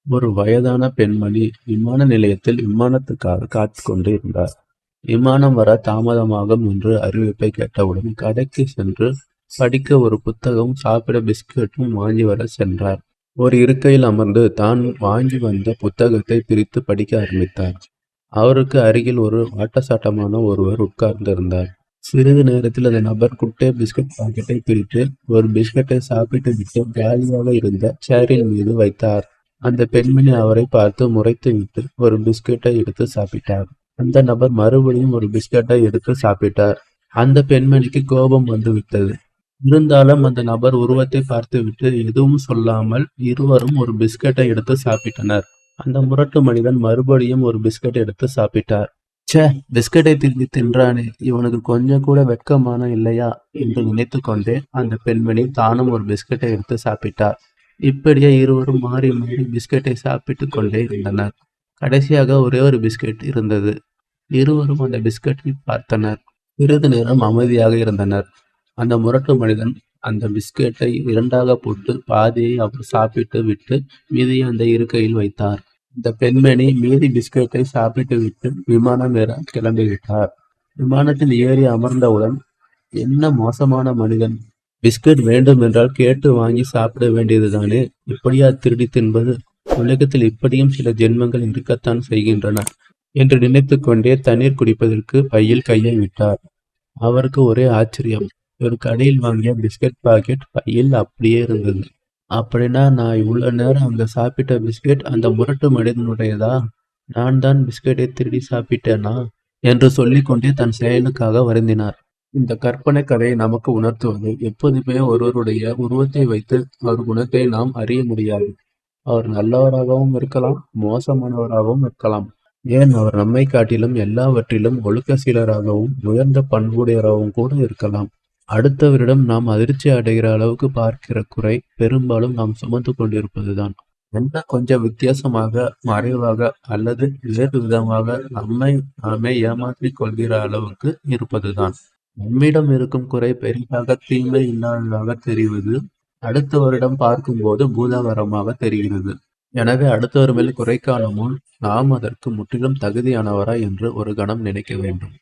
ஒரு வயதான பெண்மணி விமான நிலையத்தில் விமானத்துக்காக காத்துக் கொண்டு இருந்தார். விமானம் வர தாமதமாகும் என்று அறிவிப்பை கேட்டவுடன் கடைக்கு சென்று படிக்க ஒரு புத்தகம், சாப்பிட பிஸ்கட்டும் வாங்கி வர சென்றார். ஒரு இருக்கையில் அமர்ந்து தான் வாங்கி வந்த புத்தகத்தை பிரித்து படிக்க ஆரம்பித்தார். அவருக்கு அருகில் ஒரு வாட்டசாட்டமான ஒருவர் உட்கார்ந்திருந்தார். சிறிது நேரத்தில் அந்த நபர் குட்டை பிஸ்கட் பாக்கெட்டை பிரித்து ஒரு பிஸ்கட்டை சாப்பிட்டு விட்டு காலியாக இருந்த சேரின் மீது வைத்தார். அந்த பெண்மணி அவரை பார்த்து முறைத்துவிட்டு ஒரு பிஸ்கட்டை எடுத்து சாப்பிட்டார். அந்த நபர் மறுபடியும் ஒரு பிஸ்கட்டை எடுத்து சாப்பிட்டார். அந்த பெண்மணிக்கு கோபம் வந்து விட்டது. இருந்தாலும் அந்த நபர் உருவத்தை பார்த்துவிட்டு எதுவும் சொல்லாமல் இருவரும் ஒரு பிஸ்கட்டை எடுத்து சாப்பிட்டனர். அந்த முரட்டு மனிதன் மறுபடியும் ஒரு பிஸ்கட் எடுத்து சாப்பிட்டார். ச்சே, பிஸ்கட்டை திரும்பி தின்றானே, இவனுக்கு கொஞ்சம் கூட வெட்கமான இல்லையா என்று நினைத்து கொண்டே அந்த பெண்மணி தானும் ஒரு பிஸ்கட்டை எடுத்து சாப்பிட்டார். இப்படியே இருவரும் மாறி மாறி பிஸ்கட்டை சாப்பிட்டு கொண்டே இருந்தனர். கடைசியாக ஒரே ஒரு பிஸ்கட் இருந்தது. இருவரும் அந்த பிஸ்கட்டை பார்த்தனர். சிறிது நேரம் அமைதியாக இருந்தனர். அந்த முரட்டு மனிதன் அந்த பிஸ்கட்டை இரண்டாக போட்டு பாதியை அவர் சாப்பிட்டு விட்டு மீதியை அந்த இருக்கையில் வைத்தார். இந்த பெண்மணி மீதி பிஸ்கட்டை சாப்பிட்டு விட்டு விமானம் ஏற கிளம்பிவிட்டார். விமானத்தில் ஏறி அமர்ந்தவுடன், என்ன மோசமான மனிதன்! பிஸ்கட் வேண்டும் என்றால் கேட்டு வாங்கி சாப்பிட வேண்டியதுதானே, இப்படியா திருடி தின்பது? உலகத்தில் இப்படியும் சில ஜென்மங்கள் இருக்கத்தான் செய்கின்றன என்று நினைத்து கொண்டே தண்ணீர் குடிப்பதற்கு பையில் கையை விட்டார். அவருக்கு ஒரே ஆச்சரியம். ஒரு கடையில் வாங்கிய பிஸ்கட் பாக்கெட் பையில் அப்படியே இருந்தது. அப்படின்னா நான் இவ்வளவு நேரம் அங்க சாப்பிட்ட பிஸ்கட் அந்த முரட்டு மனிதனுடையதா? நான் தான் பிஸ்கட்டை திருடி சாப்பிட்டேனா என்று சொல்லிக்கொண்டே தன் செயலுக்காக வருந்தினார். இந்த கற்பனை கதையை நமக்கு உணர்த்துவது, எப்போதுமே ஒருவருடைய உருவத்தை வைத்து அவர் குணத்தை நாம் அறிய முடியாது. அவர் நல்லவராகவும் இருக்கலாம், மோசமானவராகவும் இருக்கலாம். ஏன் அவர் நம்மை காட்டிலும் எல்லாவற்றிலும் ஒழுக்கசீலராகவும் உயர்ந்த பண்புடையவராகவும் கூட இருக்கலாம். அடுத்தவரிடம் நாம் அதிர்ச்சி அடைகிற அளவுக்கு பார்க்கிற குறை பெரும்பாலும் நாம் சுமந்து கொண்டிருப்பதுதான். என்ன கொஞ்சம் வித்தியாசமாக, மறைவாக அல்லது வேறு விதமாக நம்மை நாமே ஏமாற்றிக் கொள்கிற அளவுக்கு இருப்பதுதான். நம்மிடம் இருக்கும் குறை பெரிதாக தீமை இல்லாததாக தெரிவது அடுத்தவரிடம் பார்க்கும்போது பூதாகரமாக தெரிகிறது. எனவே அடுத்தவர் மேல் குறை காணும் முன் நாம் அதற்கு முற்றிலும் தகுதியானவரா என்று ஒரு கணம் நினைக்க வேண்டும்.